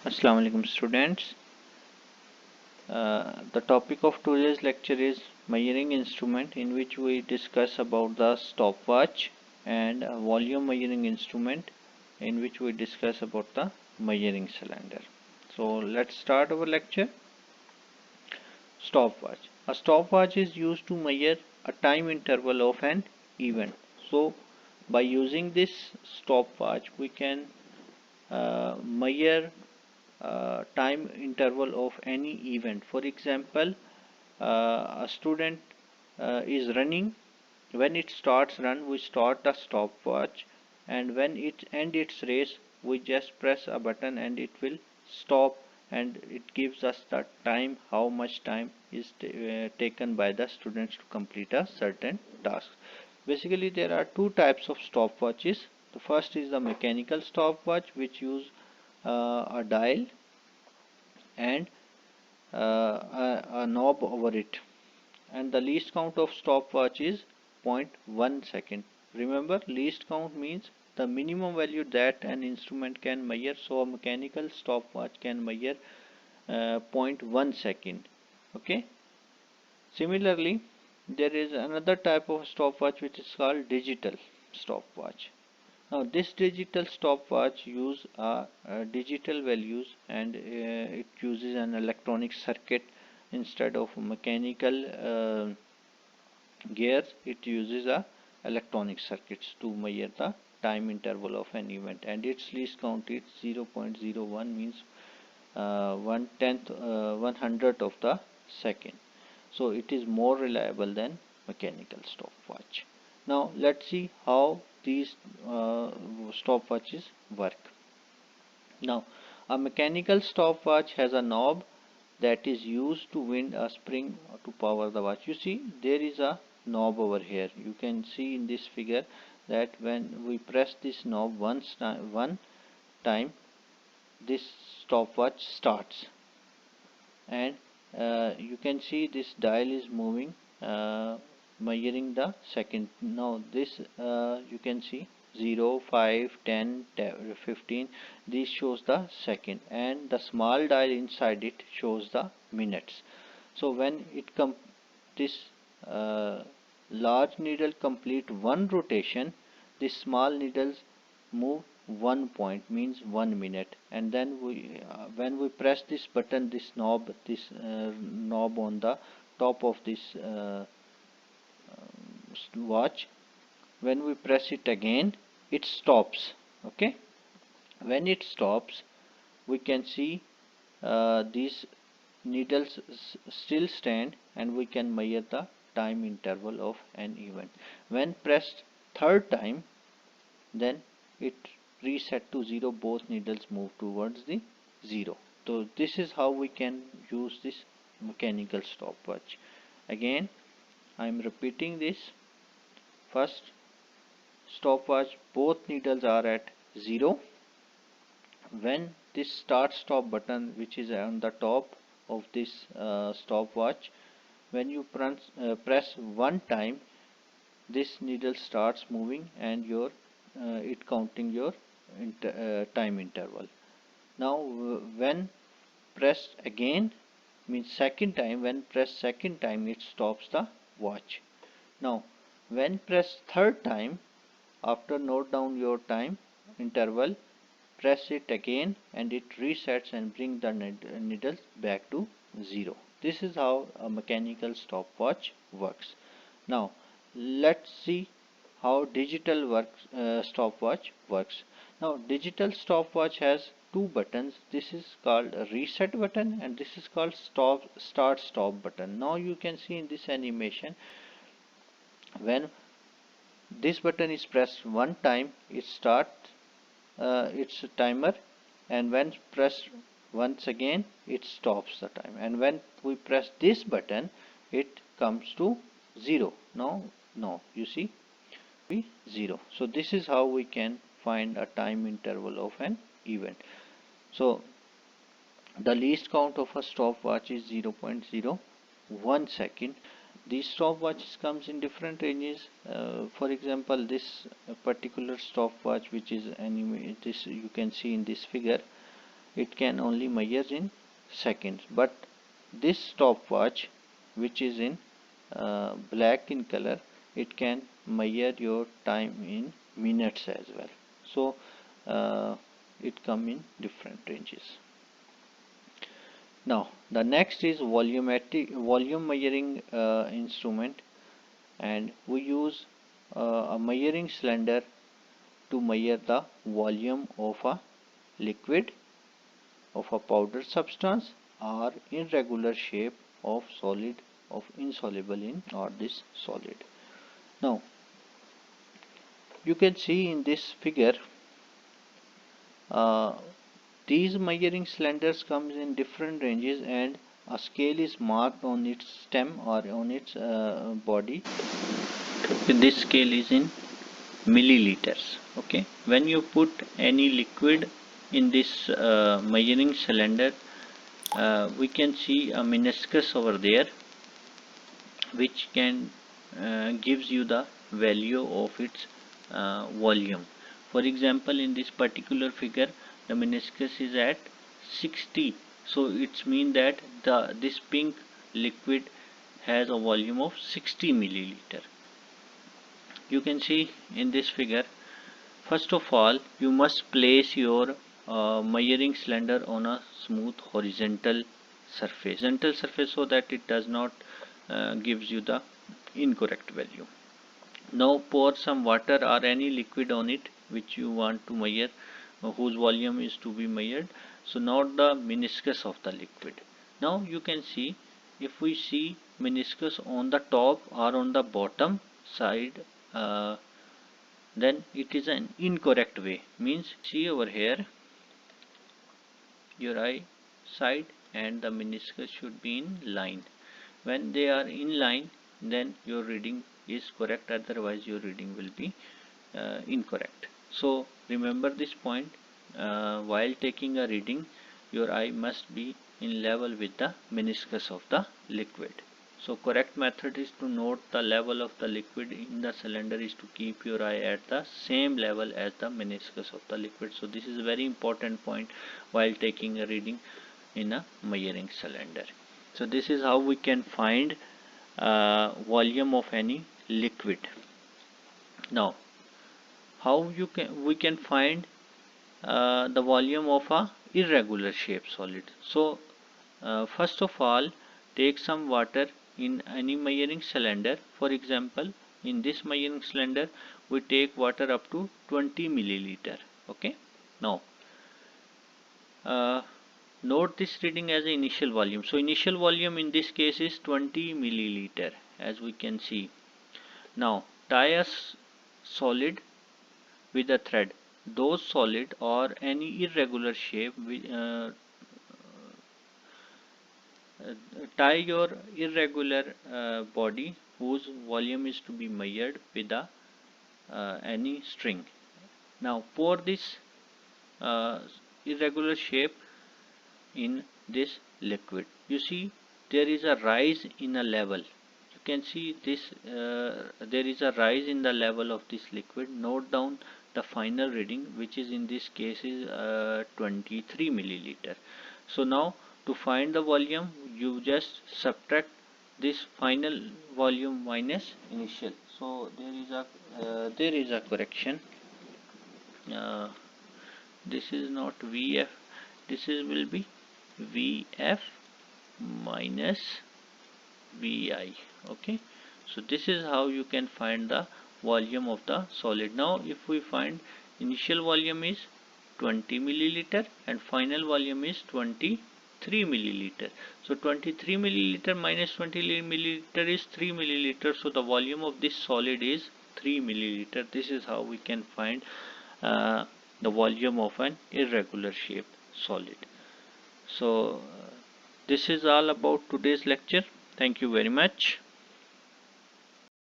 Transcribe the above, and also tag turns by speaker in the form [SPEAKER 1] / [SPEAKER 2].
[SPEAKER 1] Assalamu alaikum students. The topic of today's lecture is measuring instrument, in which we discuss about the stopwatch, and volume measuring instrument, in which we discuss about the measuring cylinder. So let's start our lecture. Stopwatch. A stopwatch is used to measure a time interval of an event. So by using this stopwatch we can measure time interval of any event. For example, a student is running. When it starts run, we start the stopwatch, and when it ends its race, we just press a button and it will stop, and it gives us the time, how much time is taken by the students to complete a certain task. Basically, there are two types of stopwatches. The first is the mechanical stopwatch, which use a dial and a knob over it, and the least count of stopwatch is 0.1 second. Remember, least count means the minimum value that an instrument can measure, so a mechanical stopwatch can measure 0.1 second. Okay. Similarly, there is another type of stopwatch which is called digital stopwatch. Now this digital stopwatch use digital values, and it uses an electronic circuit instead of mechanical gears. It uses a electronic circuits to measure the time interval of an event, and its least count is 0.01, means 1/100th of the second. So it is more reliable than mechanical stopwatch. Now let's see how these stopwatches work. Now a mechanical stopwatch has a knob that is used to wind a spring to power the watch. You see, there is a knob over here. You can see in this figure that when we press this knob one time, this stopwatch starts, and you can see this dial is moving, measuring the second. Now this you can see 0, 5, 10, 15, this shows the second, and the small dial inside it shows the minutes. So when it this large needle complete one rotation, this small needles move 1 point, means 1 minute, and then when we press this button, this knob on the top of this watch, when we press it again, it stops. Okay, when it stops, we can see these needles still stand, and we can measure the time interval of an event. When pressed third time, then it reset to 0, both needles move towards the 0. So this is how we can use this mechanical stopwatch. Again, I am repeating this. First, stopwatch, both needles are at 0. When this start stop button, which is on the top of this stopwatch, when you press one time, this needle starts moving, and your it counting your time interval. Now when pressed again, means second time, when pressed second time, it stops the watch. Now when pressed third time, after note down your time interval, press it again, and it resets and bring the needles back to 0. This is how a mechanical stopwatch works. Now let's see how digital stopwatch works. Now digital stopwatch has two buttons. This is called a reset button, and this is called start stop button. Now you can see in this animation, when this button is pressed one time, it starts its timer, and when pressed once again, it stops the time, and when we press this button, it comes to 0. Now you see, 0. So this is how we can find a time interval of an event. So the least count of a stopwatch is 0.01 second. These stopwatches comes in different ranges. For example, this particular stopwatch, which is this you can see in this figure, it can only measure in seconds, but this stopwatch, which is in black in color, it can measure your time in minutes as well. So it come in different ranges. Now the next is volume measuring instrument, and we use a measuring cylinder to measure the volume of a liquid, of a powder substance, or irregular shape of solid, of insoluble in or this solid. Now you can see in this figure uh, these measuring cylinders comes in different ranges, and a scale is marked on its stem or on its body. This scale is in milliliters. Okay, when you put any liquid in this measuring cylinder, we can see a meniscus over there, which can gives you the value of its volume. For example, in this particular figure, the meniscus is at 60, so it's mean that this pink liquid has a volume of 60 milliliter. You can see in this figure, first of all you must place your measuring cylinder on a smooth horizontal surface, so that it does not gives you the incorrect value. Now pour some water or any liquid on it which you want to measure, whose volume is to be measured. So note the meniscus of the liquid. Now you can see, if we see meniscus on the top or on the bottom side, then it is an incorrect way. Means see over here, your eye side and the meniscus should be in line. When they are in line, then your reading is correct, otherwise your reading will be incorrect. So remember this point, while taking a reading, your eye must be in level with the meniscus of the liquid. So correct method is to note the level of the liquid in the cylinder is to keep your eye at the same level as the meniscus of the liquid. So this is a very important point while taking a reading in a measuring cylinder. So this is how we can find volume of any liquid. Now how we can find the volume of a irregular shape solid. So first of all, take some water in any measuring cylinder. For example, in this measuring cylinder we take water up to 20 milliliter. Okay, now note this reading as the initial volume. So initial volume in this case is 20 milliliter, as we can see. Now tie a solid with a thread. Those solid or any irregular shape, tie your irregular body whose volume is to be measured with a any string. Now pour this irregular shape in this liquid. You see there is a rise in a level. You can see this, there is a rise in the level of this liquid. Note down the final reading, which is in this case is 23 milliliter. So now to find the volume, you just subtract this final volume minus initial. So there is a correction. This is not VF, this is will be VF minus VI. Okay, so this is how you can find the volume of the solid. Now if we find initial volume is 20 milliliter and final volume is 23 milliliter, so 23 milliliter minus 20 milliliter is 3 milliliter, so the volume of this solid is 3 milliliter. This is how we can find the volume of an irregular shape solid. So this is all about today's lecture. Thank you very much.